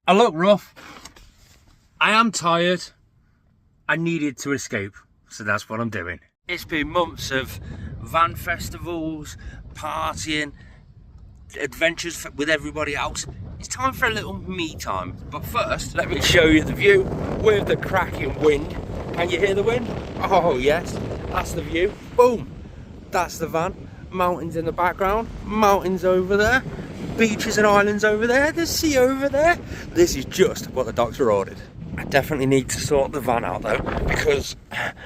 I look rough. I am tired. I needed to escape, so that's what I'm doing. It's been months of van festivals, partying, adventures with everybody else. It's time for a little me time. But first, let me show you the view with the cracking wind. Can you hear the wind? Oh yes, that's the view. Boom, that's the van. Mountains in the background, mountains over there, beaches and islands over there, the sea over there. This is just what the doctor ordered. I definitely need to sort the van out though, because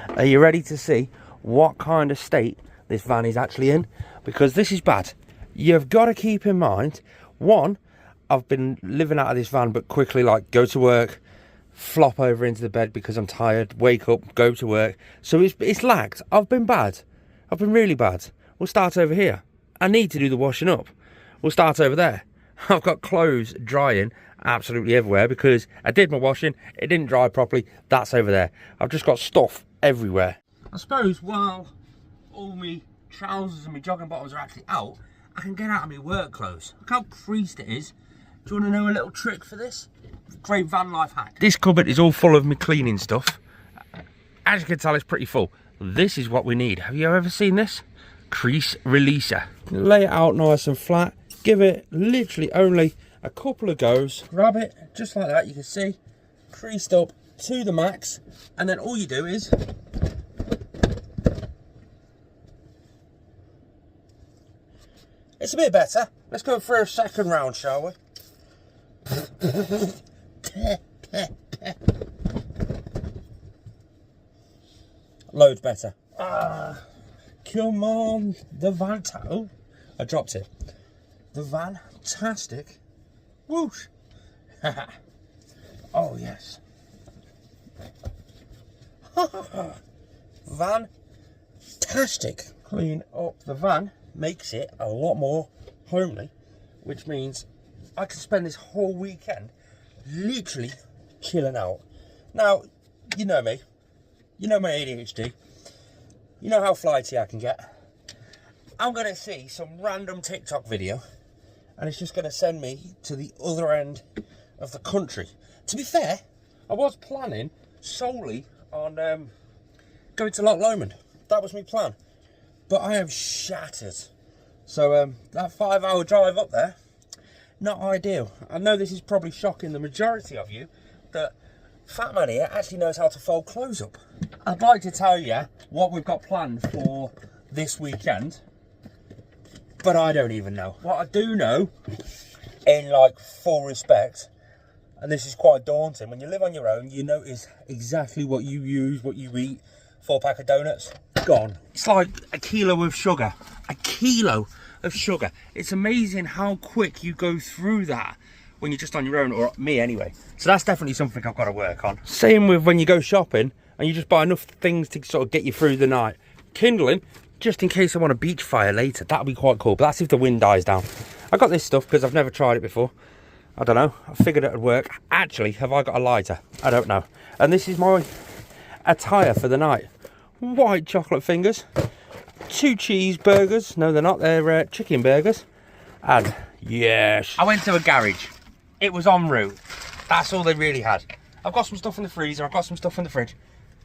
are you ready to see what kind of state this van is actually in? Because this is bad. You've got to keep in mind, one, I've been living out of this van, but quickly like go to work, flop over into the bed because I'm tired, wake up, go to work. So it's lagged. I've been bad. I've been really bad. We'll start over here. I need to do the washing up. We'll start over there. I've got clothes drying absolutely everywhere because I did my washing, it didn't dry properly. That's over there. I've just got stuff everywhere. I suppose while all my trousers and my jogging bottoms are actually out, I can get out of my work clothes. Look how creased it is. Do you want to know a little trick for this? Great van life hack. This cupboard is all full of my cleaning stuff. As you can tell, it's pretty full. This is what we need. Have you ever seen this? Crease releaser. Lay it out nice and flat. Give it literally only a couple of goes. Grab it just like that. You can see creased up to the max, and then all you do is it's a bit better. Let's go for a second round, shall we? Loads better. Come on, the oh, I dropped it. The Vantastic whoosh. Oh yes. Vantastic. Clean up the van makes it a lot more homely, which means I can spend this whole weekend literally chilling out. Now, you know me, you know my ADHD, you know how flighty I can get. I'm going to see some random TikTok video and it's just going to send me to the other end of the country. To be fair, I was planning solely on going to Loch Lomond. That was my plan. But I am shattered. So that 5-hour drive up there, not ideal. I know this is probably shocking the majority of you, that Fat Man here actually knows how to fold clothes up. I'd like to tell you what we've got planned for this weekend, but I don't even know. What I do know, in like full respect, and this is quite daunting, when you live on your own, you notice exactly what you use, what you eat. 4-pack of donuts, gone. It's like a kilo of sugar. A kilo of sugar. It's amazing how quick you go through that when you're just on your own, or me anyway. So that's definitely something I've got to work on. Same with when you go shopping and you just buy enough things to sort of get you through the night. Kindling, just in case I want a beach fire later. That'll be quite cool, but that's if the wind dies down. I got this stuff because I've never tried it before. I don't know, I figured it would work. Actually, have I got a lighter? I don't know. And this is my attire for the night. White chocolate fingers, 2 cheeseburgers. No, they're not, they're chicken burgers. And yes, I went to a garage. It was en route. That's all they really had. I've got some stuff in the freezer, I've got some stuff in the fridge.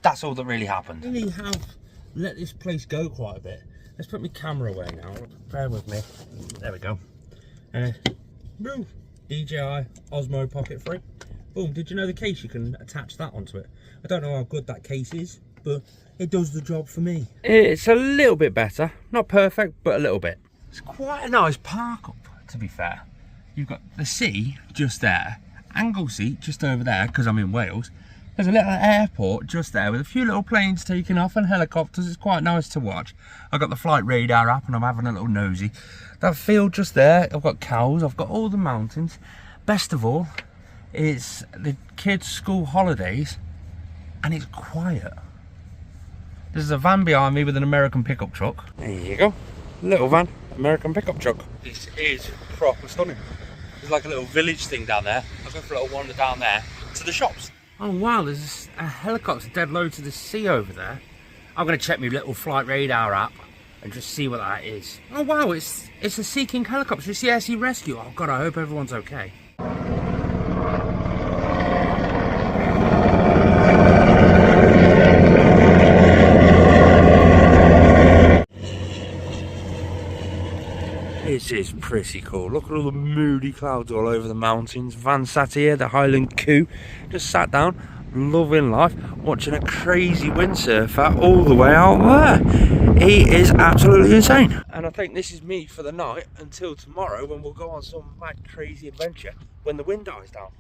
That's all that really happened. I really have let this place go quite a bit. Let's put my camera away now. Bear with me. There we go. Boom. DJI Osmo Pocket 3. Boom. Did you know the case, you can attach that onto it? I don't know how good that case is, but it does the job for me. It's a little bit better. Not perfect, but a little bit. It's quite a nice park up, to be fair. You've got the sea just there, Anglesey just over there, because I'm in Wales. There's a little airport just there with a few little planes taking off and helicopters. It's quite nice to watch. I've got the flight radar app and I'm having a little nosy. That field just there, I've got cows, I've got all the mountains. Best of all, it's the kids' school holidays and it's quiet. There's a van behind me with an American pickup truck. There you go. Little van, American pickup truck. This is proper stunning. There's like a little village thing down there. I'll go for a little wander down there to the shops. Oh wow, there's a helicopter dead low to the sea over there. I'm going to check my little flight radar app and just see what that is. Oh wow, it's a Sea King helicopter. It's the SE Rescue. Oh god, I hope everyone's okay. is pretty cool. Look at all the moody clouds all over the mountains. Van sat here, the Highland Coo, just sat down, loving life, watching a crazy windsurfer all the way out there. He is absolutely insane. And I think this is me for the night until tomorrow, when we'll go on some mad crazy adventure when the wind dies down.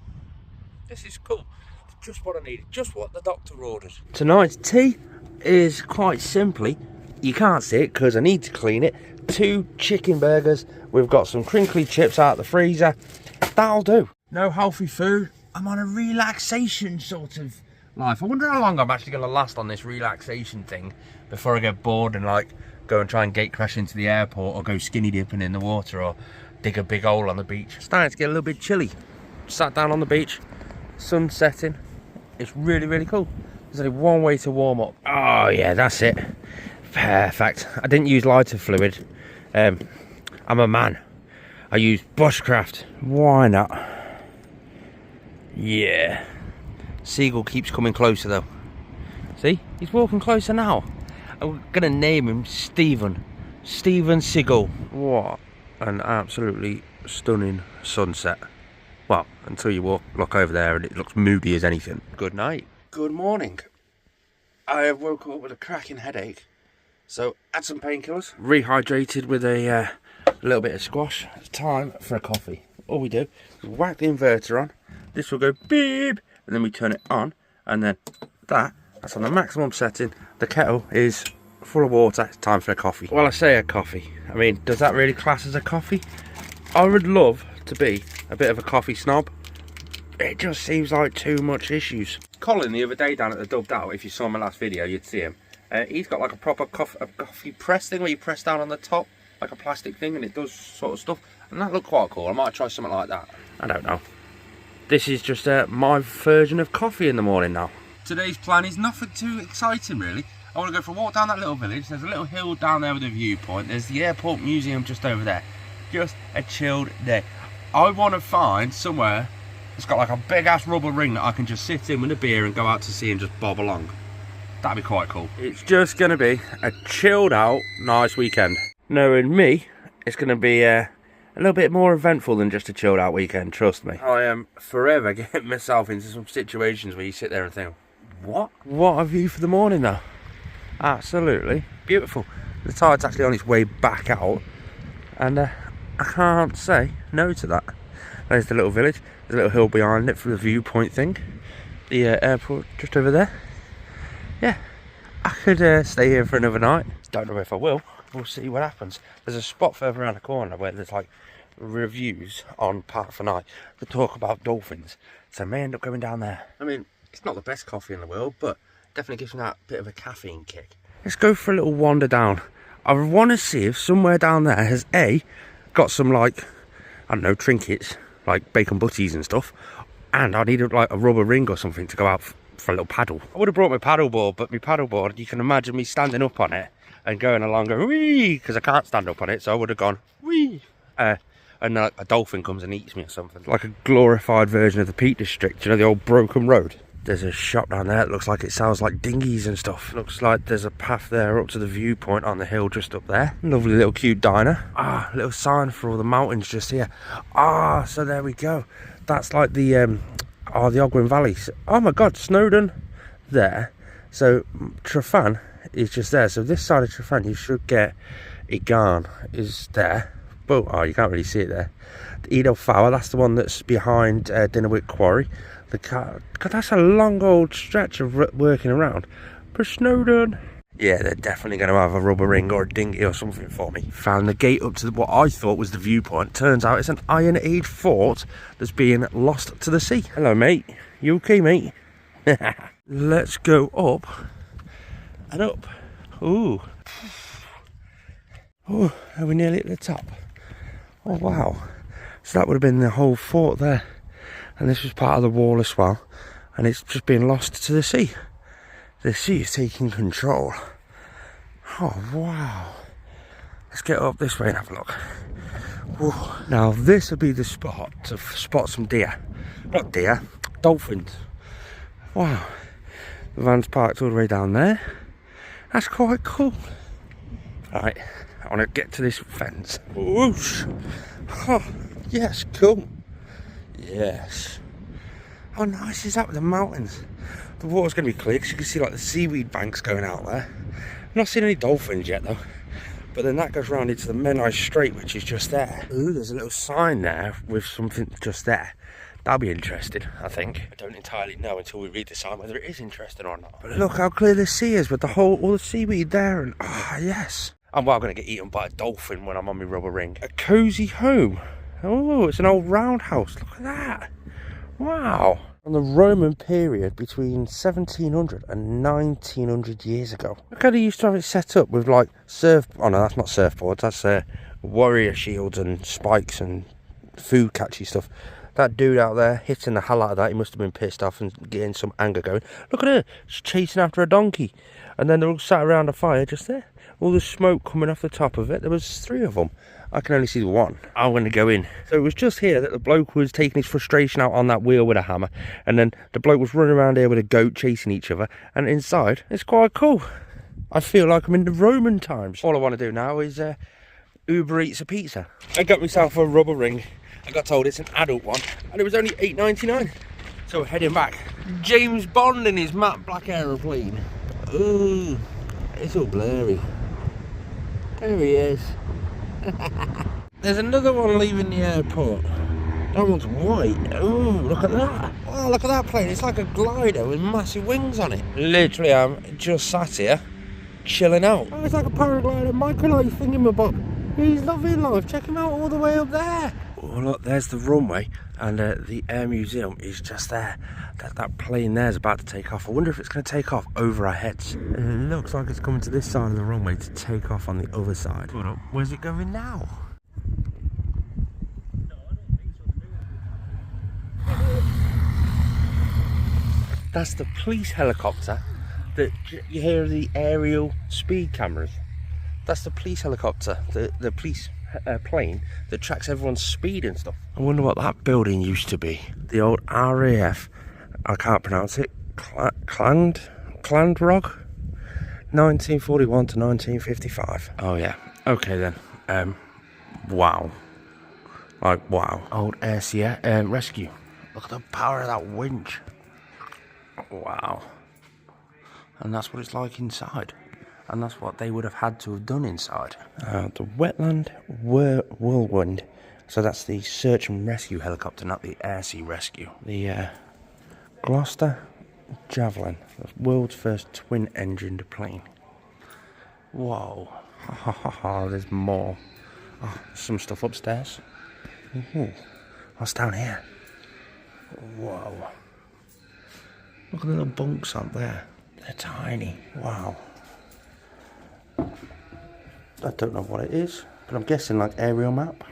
This is cool. Just what I needed, just what the doctor ordered. Tonight's tea is quite simply, you can't see it because I need to clean it, 2 chicken burgers. We've got some crinkly chips out of the freezer. That'll do. No healthy food. I'm on a relaxation sort of life. I wonder how long I'm actually going to last on this relaxation thing before I get bored and like go and try and gate crash into the airport, or go skinny dipping in the water, or dig a big hole on the beach. It's starting to get a little bit chilly. Sat down on the beach, sun setting. It's really, really cool. There's only one way to warm up. Oh yeah, that's it. Perfect. I didn't use lighter fluid. I'm a man. I used bushcraft. Why not? Yeah. Seagull keeps coming closer though. See? He's walking closer now. I'm gonna name him Steven. Steven Seagull. What an absolutely stunning sunset. Well, until you look over there and it looks moody as anything. Good night. Good morning. I have woke up with a cracking headache. So, had some painkillers. Rehydrated with a little bit of squash. It's time for a coffee. All we do is whack the inverter on. This will go beep. And then we turn it on. And then that's on the maximum setting. The kettle is full of water. It's time for a coffee. Well, I say a coffee. I mean, does that really class as a coffee? I would love to be a bit of a coffee snob. It just seems like too much issues. Colin the other day down at the Dubbed Out, if you saw my last video you'd see him, he's got like a proper coffee press thing where you press down on the top like a plastic thing and it does sort of stuff, and that looked quite cool. I might try something like that. I don't know. This is just my version of coffee in the morning now. Today's plan is nothing too exciting really. I want to go for a walk down that little village. There's a little hill down there with a viewpoint. There's the airport museum just over there. Just a chilled day. I want to find somewhere that's got like a big ass rubber ring that I can just sit in with a beer and go out to sea and just bob along. That'd be quite cool. It's just going to be a chilled out, nice weekend. Knowing me, it's going to be a little bit more eventful than just a chilled out weekend, trust me. I am forever getting myself into some situations where you sit there and think, what a view for the morning though. Absolutely beautiful. The tide's actually on its way back out, and I can't say no to that. There's the little village. There's a little hill behind it for the viewpoint thing. The airport just over there. Yeah, I could stay here for another night. Don't know if I will. We'll see what happens. There's a spot further around the corner where there's like reviews on Park for Night that talk about dolphins. So I may end up going down there. I mean, it's not the best coffee in the world, but definitely gives me that bit of a caffeine kick. Let's go for a little wander down. I want to see if somewhere down there has got some like, I don't know, trinkets, like bacon butties and stuff. And I needed like a rubber ring or something to go out for a little paddle. I would have brought my paddleboard, but my paddleboard, you can imagine me standing up on it and going along, going wee, because I can't stand up on it, so I would have gone wee. And a dolphin comes and eats me or something. Like a glorified version of the Peak District, you know, the old broken road. There's a shop down there that looks like it sells like dinghies and stuff. Looks like there's a path there up to the viewpoint on the hill just up there. Lovely little cute diner. Little sign for all the mountains just here. So there we go. That's like the Ogwen Valley. Oh my god, Snowdon there. So Trefan is just there. So this side of Trefan you should get Igan is there. But you can't really see it there. The Edel Fowler, that's the one that's behind Dinnerwick Quarry. God, that's a long old stretch of working around. But Snowdon, yeah, they're definitely going to have a rubber ring or a dinghy or something for me. Found the gate up to what I thought was the viewpoint. Turns out it's an Iron Age fort that's being lost to the sea. Hello, mate. You okay, mate? Let's go up and up. Ooh, are we nearly at the top? Oh, wow. So that would have been the whole fort there. And this was part of the wall as well. And it's just been lost to the sea. The sea is taking control. Oh, wow. Let's get up this way and have a look. Whoa. Now, this would be the spot to spot some deer. Not deer, dolphins. Wow. The van's parked all the way down there. That's quite cool. Right, I want to get to this fence. Whoosh! Oh, yes, cool. Yes. How nice is that with the mountains? The water's going to be clear because you can see like the seaweed banks going out there. I've not seen any dolphins yet though. But then that goes round into the Menai Strait, which is just there. Ooh, there's a little sign there with something just there. That'll be interesting, I think. I don't entirely know until we read the sign whether it is interesting or not. But look how clear the sea is with all the seaweed there, and yes. I'm well going to get eaten by a dolphin when I'm on my rubber ring. A cosy home. Oh, it's an old roundhouse. Look at that. Wow. From the Roman period between 1700 and 1900 years ago. Look how they used to have it set up with like oh no, that's not surfboards, that's warrior shields and spikes and food catchy stuff. That dude out there hitting the hell out of that, he must have been pissed off and getting some anger going. Look at her, she's chasing after a donkey. And then they're all sat around a fire just there. All the smoke coming off the top of it. There was 3 of them. I can only see the one. I'm going to go in. So it was just here that the bloke was taking his frustration out on that wheel with a hammer. And then the bloke was running around here with a goat chasing each other. And inside, it's quite cool. I feel like I'm in the Roman times. All I want to do now is Uber Eats a pizza. I got myself a rubber ring. I got told it's an adult one. And it was only $8.99. So we're heading back. James Bond in his matte black aeroplane. Ooh, it's all blurry. There he is. There's another one leaving the airport. That one's white. Ooh, look at that. Wow, look at that plane. It's like a glider with massive wings on it. Literally, I'm just sat here, chilling out. Oh, it's like a paraglider, microlight thingamabob. He's loving life. Check him out all the way up there. Oh, look, there's the runway, and the Air Museum is just there. That plane there is about to take off. I wonder if it's going to take off over our heads. It looks like it's coming to this side of the runway to take off on the other side. Hold up, where's it going now? That's the police helicopter that you hear the aerial speed cameras. That's the police helicopter, the police plane that tracks everyone's speed and stuff. I wonder what that building used to be. The old RAF, I can't pronounce it, Clandrog, 1941 to 1955. Oh yeah, okay then. Wow. Like, wow. Old air rescue. Look at the power of that winch. Wow. And that's what it's like inside. And that's what they would have had to have done inside. The wetland whirlwind. So that's the search and rescue helicopter, not the air sea rescue. The Gloucester Javelin, the world's first twin-engined plane. Whoa. Ha ha ha ha, there's more. Oh, some stuff upstairs. What's down here? Whoa. Look at the little bunks up there. They're tiny. Wow. I don't know what it is, but I'm guessing like aerial map.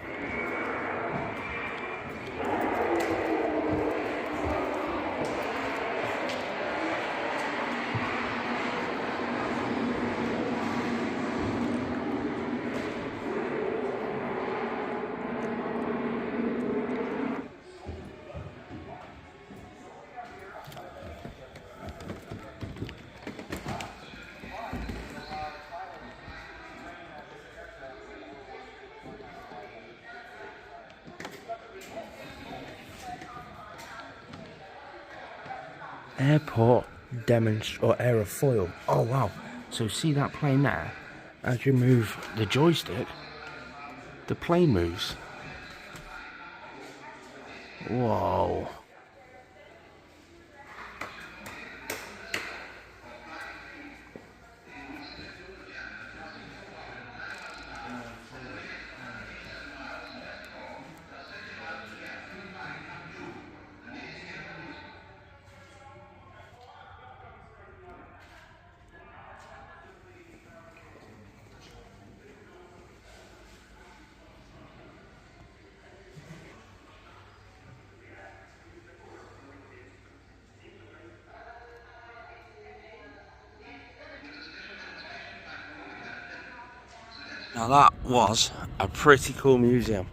Airport aerofoil. Oh wow. So see that plane there? As you move the joystick, the plane moves. Whoa. Now that was a pretty cool museum.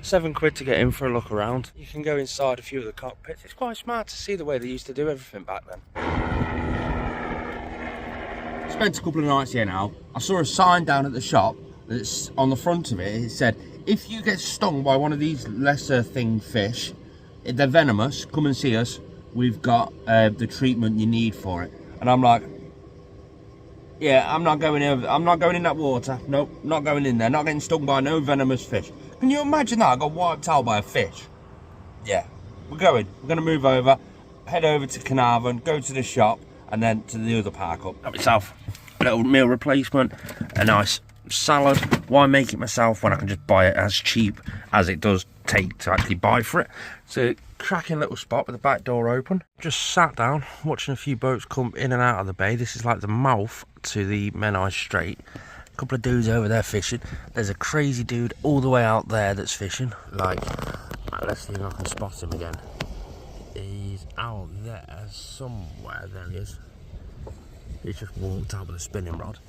£7 to get in for a look around. You can go inside a few of the cockpits. It's quite smart to see the way they used to do everything back then. Spent a couple of nights here now. I saw a sign down at the shop that's on the front of it. It said, if you get stung by one of these lesser thing fish, they're venomous, come and see us. We've got the treatment you need for it. And I'm like, yeah, I'm not going over. I'm not going in that water. Nope, not going in there. Not getting stung by no venomous fish. Can you imagine that? I got wiped out by a fish. Yeah, we're going. We're going to move over, head over to Carnarvon, go to the shop, and then to the other park up. Got myself a little meal replacement, a nice salad. Why make it myself when I can just buy it as cheap as it does take to actually buy for it? It's a cracking little spot with the back door open. Just sat down watching a few boats come in and out of the bay. This is like the mouth to the Menai Strait. A couple of dudes over there fishing. There's a crazy dude all the way out there that's fishing. Like, let's see if I can spot him again. He's out there somewhere. There he is. He's just walked out with a spinning rod.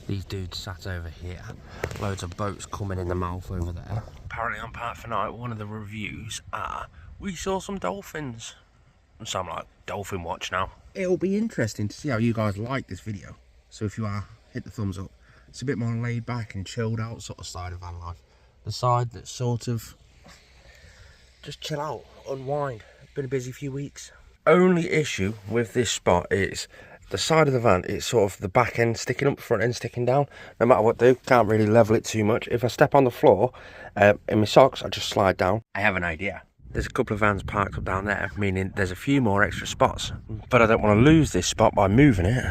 These dudes sat over here. Loads of boats coming in the mouth over there. Apparently on Park for Night, one of the reviews are, we saw some dolphins. So I'm like, dolphin watch now. It'll be interesting to see how you guys like this video. So if you are, hit the thumbs up. It's a bit more laid back and chilled out sort of side of van life. The side that's sort of just chill out, unwind. Been a busy few weeks. Only issue with this spot is the side of the van, it's sort of the back end sticking up, front end sticking down. No matter what I do, can't really level it too much. If I step on the floor in my socks, I just slide down. I have an idea. There's a couple of vans parked up down there, meaning there's a few more extra spots. But I don't want to lose this spot by moving it.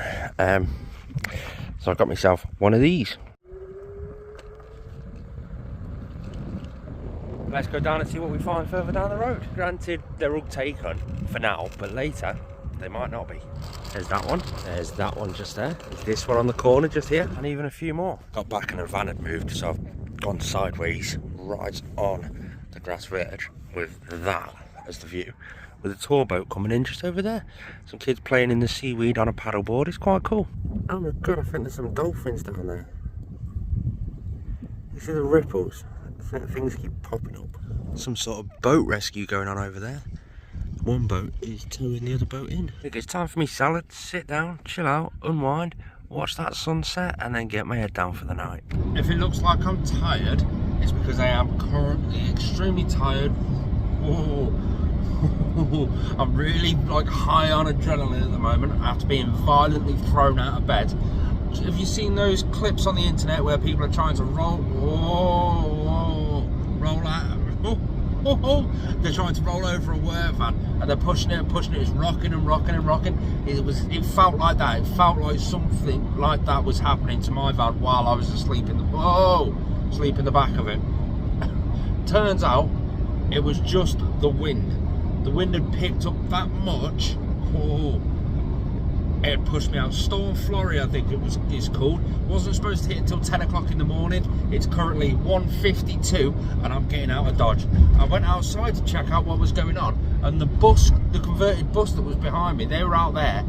So I got myself one of these. Let's go down and see what we find further down the road. Granted, they're all taken for now, but later they might not be. There's that one. There's that one just there. There's this one on the corner just here, and even a few more. Got back and the van had moved, so I've gone sideways, right on the grass verge with that as the view, with a tour boat coming in just over there. Some kids playing in the seaweed on a paddleboard. It's quite cool. Oh my god, I think there's some dolphins down there. You see the ripples? I think things keep popping up. Some sort of boat rescue going on over there. One boat is towing the other boat in. I think it's time for me salad, sit down, chill out, unwind, watch that sunset, and then get my head down for the night. If it looks like I'm tired, it's because I am currently extremely tired. Whoa. I'm really like high on adrenaline at the moment after being violently thrown out of bed. Have you seen those clips on the internet where people are trying to roll out? They're trying to roll over a work van and they're pushing it and pushing it. It's rocking and rocking and rocking. It felt like that. It felt like something like that was happening to my van while I was asleep in the back of it. Turns out it was just the wind. The wind had picked up that much. It had pushed me out. Storm Floris, I think it's called. Wasn't supposed to hit until 10 o'clock in the morning. It's currently 1:52 and I'm getting out of Dodge. I went outside to check out what was going on, and the converted bus that was behind me, they were out there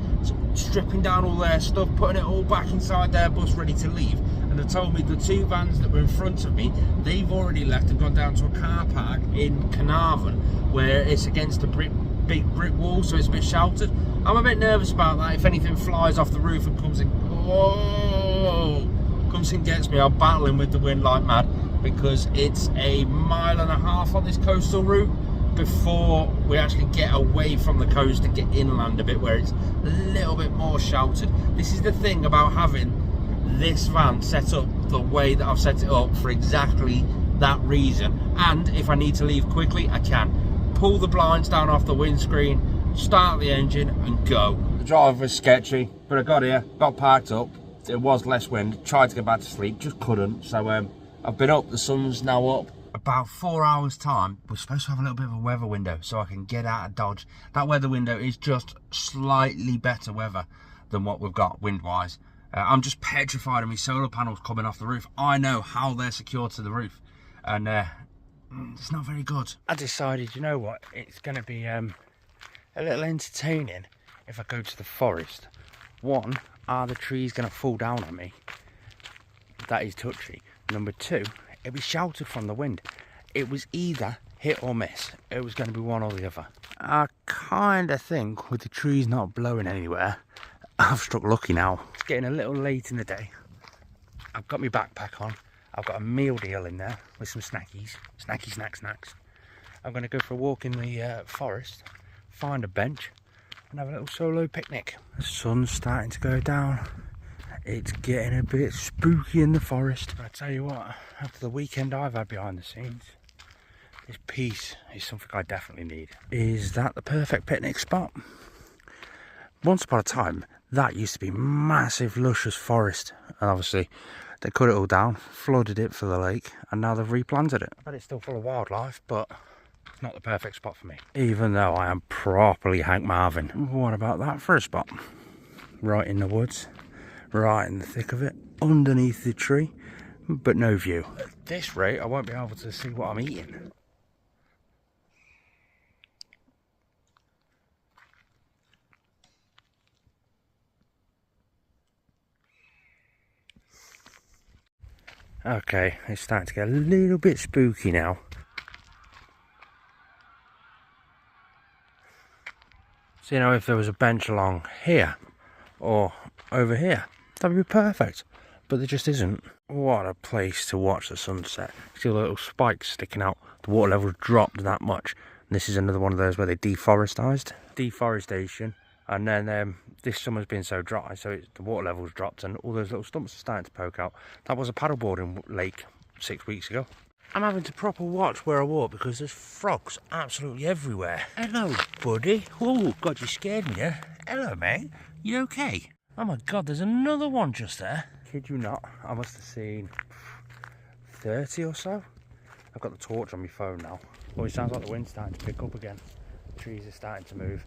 stripping down all their stuff, putting it all back inside their bus ready to leave. And they told me the two vans that were in front of me, they've already left and gone down to a car park in Carnarvon where it's against a big brick wall, so it's a bit sheltered. I'm a bit nervous about that. If anything flies off the roof and comes and gets me, I'm battling with the wind like mad, because it's a mile and a half on this coastal route before we actually get away from the coast and get inland a bit where it's a little bit more sheltered. This is the thing about having this van set up the way that I've set it up, for exactly that reason. And if I need to leave quickly, I can pull the blinds down off the windscreen, start the engine and go. The drive was sketchy, but I got here, got parked up. There was less wind, tried to get back to sleep, just couldn't. So I've been up, the sun's now up. About 4 hours time, we're supposed to have a little bit of a weather window so I can get out of Dodge. That weather window is just slightly better weather than what we've got wind-wise. I'm just petrified of my solar panels coming off the roof. I know how they're secured to the roof, and it's not very good. I decided, you know what, it's going to be a little entertaining if I go to the forest. One, are the trees going to fall down on me? That is touchy. Number two, it'll be sheltered from the wind. It was either hit or miss. It was going to be one or the other. I kind of think with the trees not blowing anywhere, I've struck lucky now. It's getting a little late in the day. I've got my backpack on. I've got a meal deal in there with some snackies. Snacks. I'm going to go for a walk in the forest, find a bench, and have a little solo picnic. The sun's starting to go down. It's getting a bit spooky in the forest. I tell you what, after the weekend I've had behind the scenes, this peace is something I definitely need. Is that the perfect picnic spot? Once upon a time, that used to be massive, luscious forest. And obviously, they cut it all down, flooded it for the lake, and now they've replanted it. I bet it's still full of wildlife, but it's not the perfect spot for me. Even though I am properly Hank Marvin. What about that for a spot? Right in the woods, right in the thick of it, underneath the tree, but no view. At this rate, I won't be able to see what I'm eating. Okay, it's starting to get a little bit spooky now. So, you know, if there was a bench along here or over here, that'd be perfect. But there just isn't. What a place to watch the sunset. See all the little spikes sticking out. The water level's dropped that much. And this is another one of those where they deforestation. And then this summer's been so dry, so the water level's dropped and all those little stumps are starting to poke out. That was a paddleboarding lake 6 weeks ago. I'm having to proper watch where I walk because there's frogs absolutely everywhere. Hello, buddy. Oh, God, you scared me there. Hello, mate. You okay? Oh my God, there's another one just there. Kid you not, I must have seen 30 or so. I've got the torch on my phone now. Oh, it sounds like the wind's starting to pick up again. The trees are starting to move.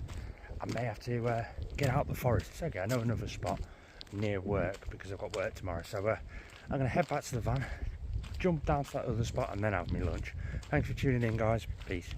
I may have to get out the forest. It's okay, I know another spot near work because I've got work tomorrow. So I'm going to head back to the van, jump down to that other spot and then have my lunch. Thanks for tuning in, guys. Peace.